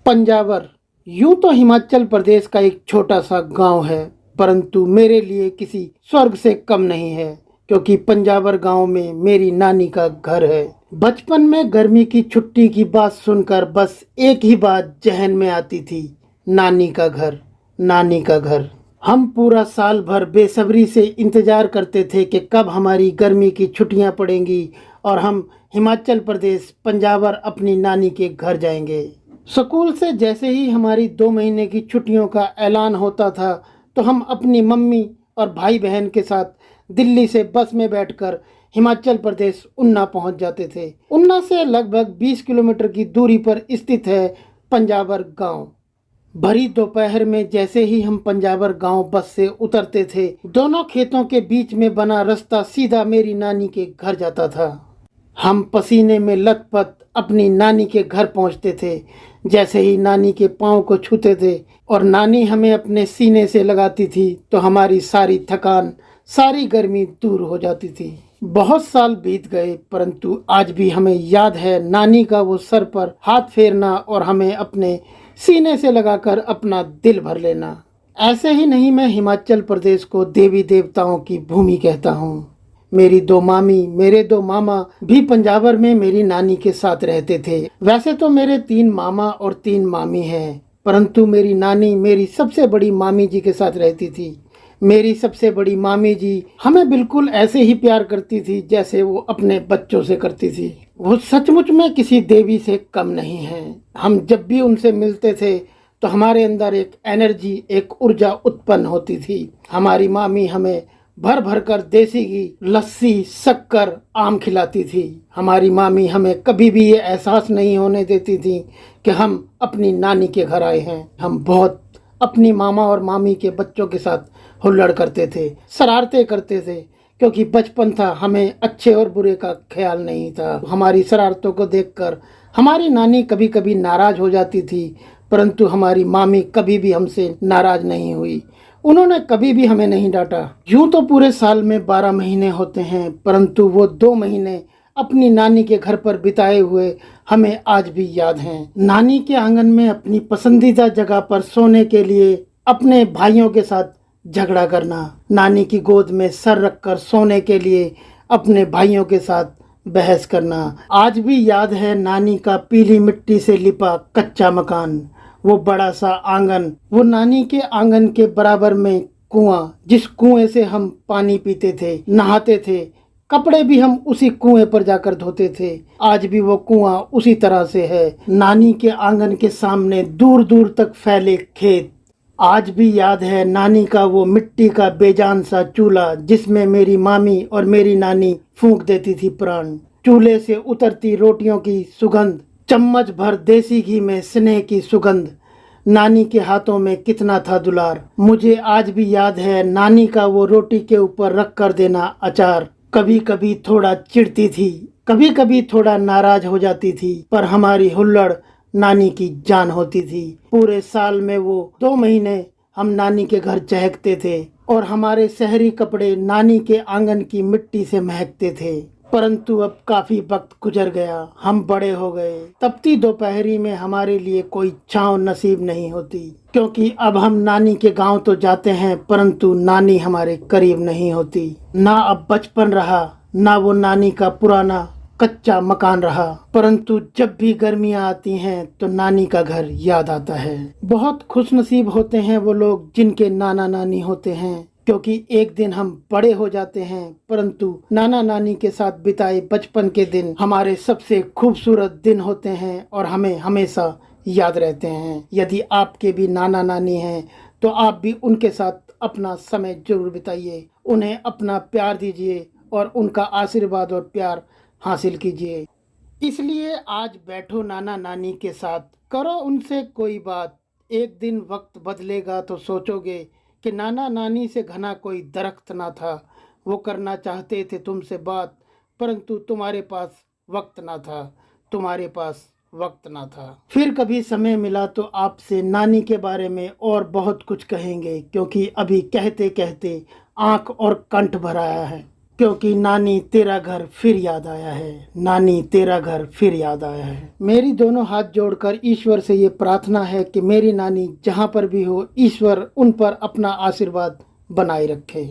पंजावर यूं तो हिमाचल प्रदेश का एक छोटा सा गांव है, परंतु मेरे लिए किसी स्वर्ग से कम नहीं है, क्योंकि पंजावर गांव में मेरी नानी का घर है। बचपन में गर्मी की छुट्टी की बात सुनकर बस एक ही बात जहन में आती थी, नानी का घर, नानी का घर। हम पूरा साल भर बेसब्री से इंतजार करते थे कि कब हमारी गर्मी की छुट्टियां पड़ेंगी और हम हिमाचल प्रदेश पंजावर अपनी नानी के घर जाएंगे। स्कूल से जैसे ही हमारी 2 महीने की छुट्टियों का ऐलान होता था तो हम अपनी मम्मी और भाई बहन के साथ दिल्ली से बस में बैठकर हिमाचल प्रदेश उन्ना पहुंच जाते थे। उन्ना से लगभग 20 किलोमीटर की दूरी पर स्थित है पंजावर गांव। भरी दोपहर में जैसे ही हम पंजावर गांव बस से उतरते थे, दोनों खेतों के बीच में बना रास्ता सीधा मेरी नानी के घर जाता था। हम पसीने में लथपथ अपनी नानी के घर पहुंचते थे। जैसे ही नानी के पाँव को छूते थे और नानी हमें अपने सीने से लगाती थी तो हमारी सारी थकान, सारी गर्मी दूर हो जाती थी। बहुत साल बीत गए, परंतु आज भी हमें याद है नानी का वो सर पर हाथ फेरना और हमें अपने सीने से लगाकर अपना दिल भर लेना। ऐसे ही नहीं, मैं हिमाचल प्रदेश को देवी देवताओं की भूमि कहता हूँ। मेरी 2 मामी, मेरे 2 मामा भी पंजावर में मेरी नानी के साथ रहते थे। वैसे तो मेरे 3 मामा और 3 मामी हैं, परंतु मेरी नानी मेरी सबसे बड़ी मामी जी के साथ रहती थी। मेरी सबसे बड़ी मामी जी हमें बिल्कुल ऐसे ही प्यार करती थी जैसे वो अपने बच्चों से करती थी। वो सचमुच में किसी देवी से कम नहीं है। हम जब भी उनसे मिलते थे तो हमारे अंदर एक एनर्जी, एक ऊर्जा उत्पन्न होती थी। हमारी मामी हमें भर भर कर देसी घी, लस्सी, शक्कर, आम खिलाती थी। हमारी मामी हमें कभी भी ये एहसास नहीं होने देती थी कि हम अपनी नानी के घर आए हैं। हम बहुत अपनी मामा और मामी के बच्चों के साथ हुल्लड़ करते थे, शरारतें करते थे, क्योंकि बचपन था, हमें अच्छे और बुरे का ख्याल नहीं था। हमारी शरारतों को देखकर हमारी नानी कभी कभी नाराज हो जाती थी, परंतु हमारी मामी कभी भी हमसे नाराज नहीं हुई। उन्होंने कभी भी हमें नहीं डांटा। यूं तो पूरे साल में 12 महीने होते हैं, परंतु वो 2 महीने अपनी नानी के घर पर बिताए हुए हमें आज भी याद हैं। नानी के आंगन में अपनी पसंदीदा जगह पर सोने के लिए अपने भाइयों के साथ झगड़ा करना, नानी की गोद में सर रखकर सोने के लिए अपने भाइयों के साथ बहस करना। आज भी याद है नानी का पीली मिट्टी से लिपा कच्चा मकान, वो बड़ा सा आंगन, वो नानी के आंगन के बराबर में कुआं, जिस कुएं से हम पानी पीते थे, नहाते थे, कपड़े भी हम उसी कुएं पर जाकर धोते थे। आज भी वो कुआं उसी तरह से है। नानी के आंगन के सामने दूर दूर तक फैले खेत। आज भी याद है नानी का वो मिट्टी का बेजान सा चूल्हा, जिसमें मेरी मामी और मेरी नानी फूंक देती थी प्राण। चूल्हे से उतरती रोटियों की सुगंध, चम्मच भर देसी घी में स्नेह की सुगंध, नानी के हाथों में कितना था दुलार। मुझे आज भी याद है नानी का वो रोटी के ऊपर रख कर देना अचार। कभी कभी थोड़ा चिढ़ती थी, कभी कभी थोड़ा नाराज हो जाती थी, पर हमारी हुल्लड़ नानी की जान होती थी। पूरे साल में वो 2 महीने हम नानी के घर चहकते थे और हमारे शहरी कपड़े नानी के आंगन की मिट्टी से महकते थे। परंतु अब काफी वक्त गुजर गया, हम बड़े हो गए। तपती दोपहरी में हमारे लिए कोई छांव नसीब नहीं होती, क्योंकि अब हम नानी के गांव तो जाते हैं, परंतु नानी हमारे करीब नहीं होती। ना अब बचपन रहा, ना वो नानी का पुराना कच्चा मकान रहा, परंतु जब भी गर्मियां आती हैं तो नानी का घर याद आता है। बहुत खुशनसीब होते हैं वो लोग जिनके नाना नानी होते हैं, क्योंकि एक दिन हम बड़े हो जाते हैं, परंतु नाना नानी के साथ बिताए बचपन के दिन हमारे सबसे खूबसूरत दिन होते हैं और हमें हमेशा याद रहते हैं। यदि आपके भी नाना नानी हैं तो आप भी उनके साथ अपना समय जरूर बिताइए, उन्हें अपना प्यार दीजिए और उनका आशीर्वाद और प्यार हासिल कीजिए। इसलिए आज बैठो नाना नानी के साथ, करो उनसे कोई बात। एक दिन वक्त बदलेगा तो सोचोगे कि नाना नानी से घना कोई दरख्त ना था, वो करना चाहते थे तुमसे बात, परंतु तुम्हारे पास वक्त ना था, तुम्हारे पास वक्त ना था। फिर कभी समय मिला तो आपसे नानी के बारे में और बहुत कुछ कहेंगे, क्योंकि अभी कहते कहते आंख और कंठ भर आया है। क्योंकि नानी तेरा घर फिर याद आया है, नानी तेरा घर फिर याद आया है। मेरी दोनों हाथ जोड़कर ईश्वर से ये प्रार्थना है कि मेरी नानी जहाँ पर भी हो, ईश्वर उन पर अपना आशीर्वाद बनाए रखे।